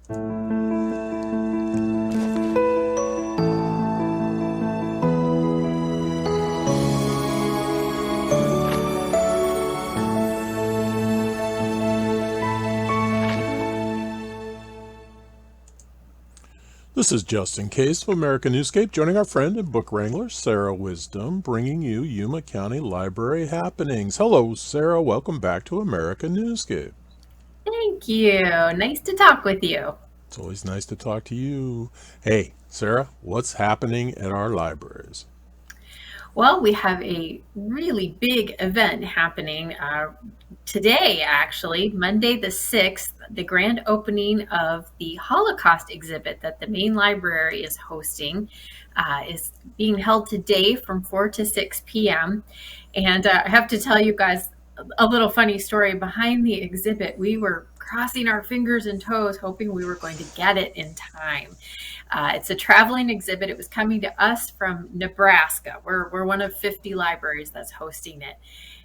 This is Justin Case of American Newscape, joining our friend and book wrangler, Sarah Wisdom, bringing you Yuma County Library happenings. Hello, Sarah. Welcome back to American Newscape. Thank you. Nice to talk with you. It's always nice to talk to you. Hey, Sarah, what's happening at our libraries? Well, we have a really big event happening today, actually, Monday the 6th, the grand opening of the Holocaust exhibit that the main library is hosting is being held today from 4 to 6 p.m. And I have to tell you guys a little funny story behind the exhibit. We were crossing our fingers and toes, hoping we were going to get it in time. It's a traveling exhibit. It was coming to us from Nebraska. We're one of 50 libraries that's hosting it.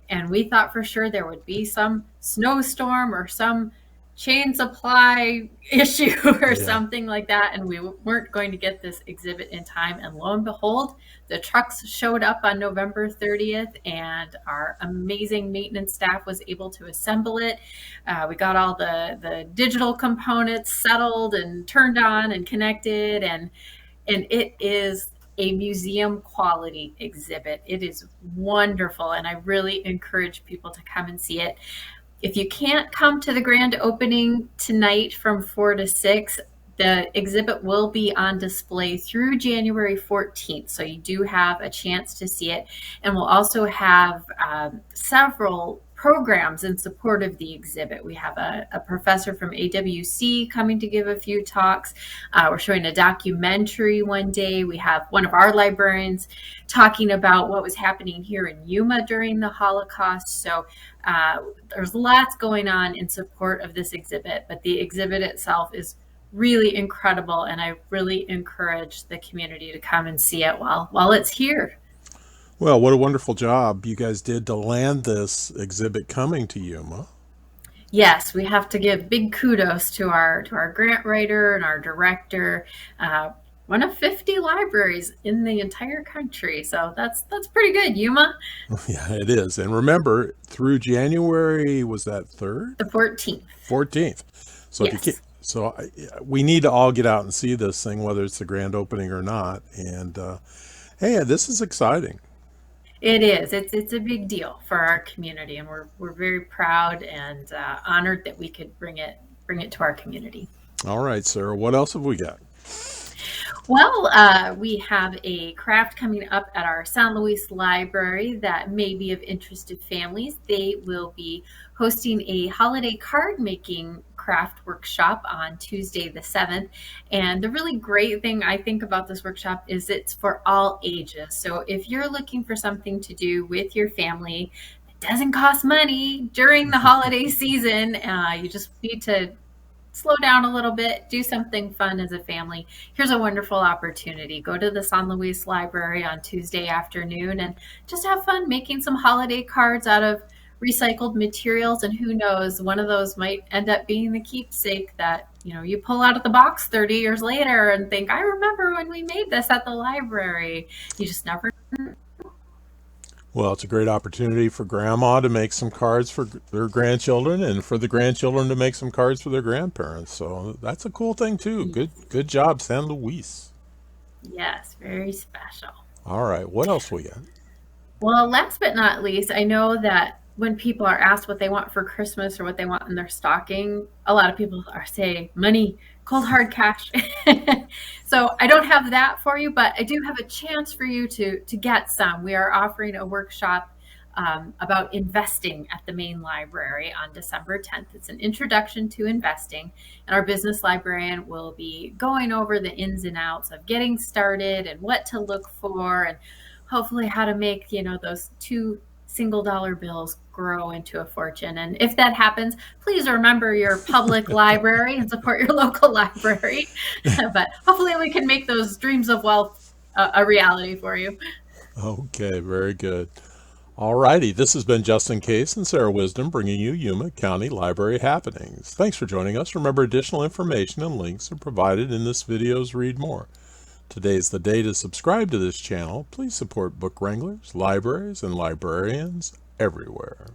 And we thought for sure there would be some snowstorm or some chain supply issue or something like that, and we weren't going to get this exhibit in time. And lo and behold, the trucks showed up on November 30th, and our amazing maintenance staff was able to assemble it. We got all the digital components settled and turned on and connected, and it is a museum quality exhibit. It is wonderful, and I really encourage people to come and see it. If you can't come to the grand opening tonight from 4 to 6, the exhibit will be on display through January 14th. So you do have a chance to see it. And we'll also have several programs in support of the exhibit. We have a professor from AWC coming to give a few talks. We're showing a documentary one day. We have one of our librarians talking about what was happening here in Yuma during the Holocaust. So there's lots going on in support of this exhibit, but the exhibit itself is really incredible, and I really encourage the community to come and see it while it's here. Well, what a wonderful job you guys did to land this exhibit coming to Yuma. Yes, we have to give big kudos to our grant writer and our director. One of 50 libraries in the entire country, so that's pretty good, Yuma. Yeah, it is. And remember, through January, was that 3rd? The 14th. 14th. So yes. We need to all get out and see this thing, whether it's the grand opening or not. And hey, this is exciting. It is. It's a big deal for our community, and we're very proud and honored that we could bring it to our community. All right, Sarah, what else have we got? Well, we have a craft coming up at our San Luis Library that may be of interest to families. They will be hosting a holiday card making craft workshop on Tuesday the 7th. And the really great thing I think about this workshop is it's for all ages. So if you're looking for something to do with your family that doesn't cost money during the holiday season, you just need to slow down a little bit, do something fun as a family. Here's a wonderful opportunity. Go to the San Luis Library on Tuesday afternoon and just have fun making some holiday cards out of recycled materials. And who knows, one of those might end up being the keepsake that you pull out of the box 30 years later and think, I remember when we made this at the library. You just never know. Well, it's a great opportunity for grandma to make some cards for their grandchildren, and for the grandchildren to make some cards for their grandparents. So that's a cool thing too. Good job, San Luis. Yes, very special. All right, what else we got? Well, last but not least, I know that when people are asked what they want for Christmas or what they want in their stocking, a lot of people are saying money, cold hard cash. So I don't have that for you, but I do have a chance for you to get some. We are offering a workshop about investing at the main library on December 10th. It's an introduction to investing, and our business librarian will be going over the ins and outs of getting started and what to look for, and hopefully how to make those $2 single bills grow into a fortune. And if that happens, please remember your public library and support your local library. But hopefully we can make those dreams of wealth a reality for you. Okay, very good. Alrighty, this has been Justin Case and Sarah Wisdom bringing you Yuma County Library happenings. Thanks for joining us. Remember, additional information and links are provided in this video's Read More. Today's the day to subscribe to this channel. Please support book wranglers, libraries, and librarians everywhere.